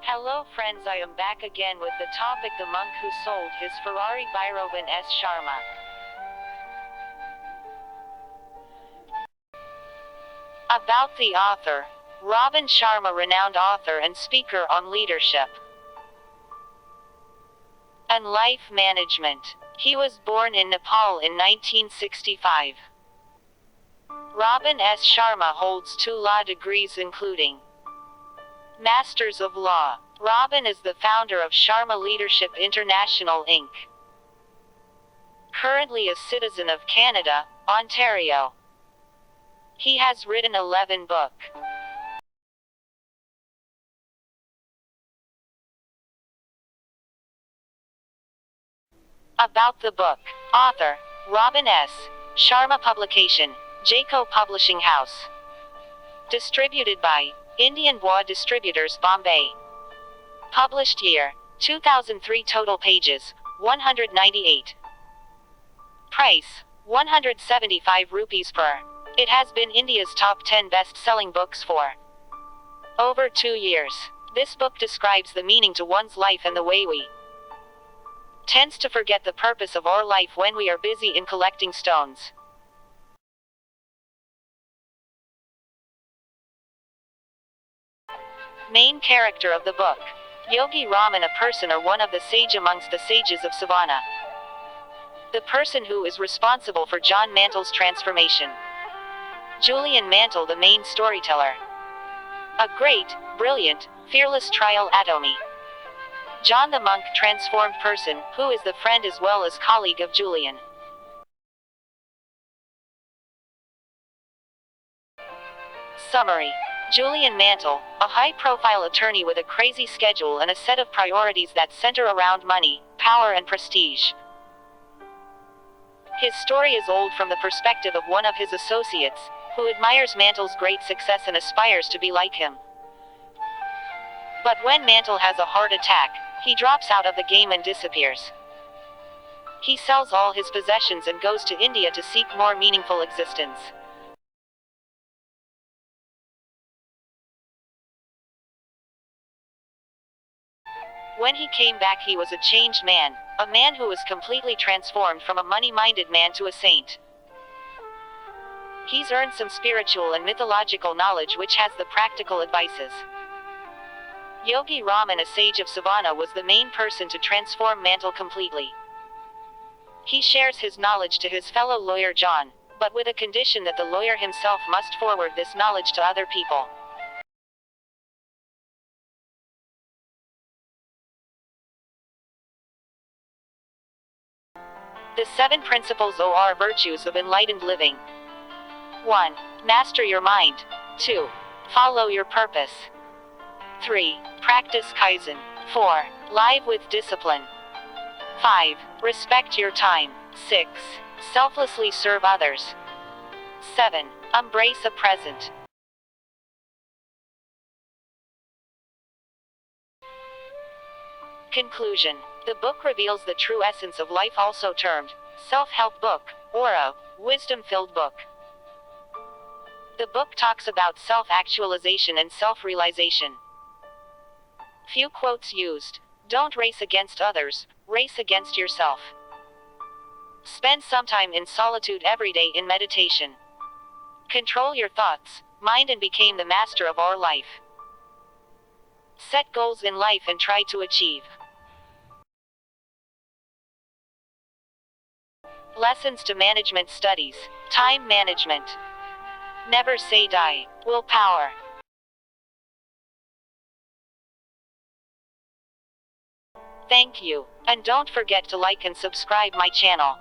Hello friends, I am back again with the topic The Monk Who Sold His Ferrari by Robin S. Sharma. About the author. Robin Sharma, renowned author and speaker on leadership and life management. He was born in Nepal in 1965. Robin S. Sharma holds 2 law degrees including Masters of Law. Robin is the founder of Sharma Leadership International Inc. Currently a citizen of Canada, Ontario. He has written 11 books. About the book. Author, Robin S. Sharma. Publication, Jayco Publishing House. Distributed by Indian Bois Distributors, Bombay. Published year, 2003. Total pages, 198. Price, 175 rupees per. It has been India's top 10 best-selling books for over 2 years. This book describes the meaning to one's life and the way we tends to forget the purpose of our life when we are busy in collecting stones. Main character of the book. Yogi Raman, a person or one of the sage amongst the sages of Savannah. The person who is responsible for John Mantle's transformation. Julian Mantle, the main storyteller. A great, brilliant, fearless trial atomy. John, the monk transformed person, who is the friend as well as colleague of Julian. Summary. Julian Mantle, a high-profile attorney with a crazy schedule and a set of priorities that center around money, power and prestige. His story is old from the perspective of one of his associates, who admires Mantle's great success and aspires to be like him. But when Mantle has a heart attack, he drops out of the game and disappears. He sells all his possessions and goes to India to seek more meaningful existence. When he came back, he was a changed man, a man who was completely transformed from a money-minded man to a saint. He's earned some spiritual and mythological knowledge which has the practical advices. Yogi Raman, a sage of Savannah, was the main person to transform Mantle completely. He shares his knowledge to his fellow lawyer John, but with a condition that the lawyer himself must forward this knowledge to other people. The 7 principles or virtues of enlightened living. 1. Master your mind. 2. Follow your purpose. 3. Practice Kaizen. 4. Live with discipline. 5. Respect your time. 6. Selflessly serve others. 7. Embrace a present. Conclusion. The book reveals the true essence of life, also termed self-help book, or a wisdom-filled book. The book talks about self-actualization and self-realization. Few quotes used. Don't race against others, race against yourself. Spend some time in solitude every day in meditation. Control your thoughts, mind, and become the master of our life. Set goals in life and try to achieve. Lessons to management studies. Time management. Never say die. Willpower. Thank you. And don't forget to like and subscribe my channel.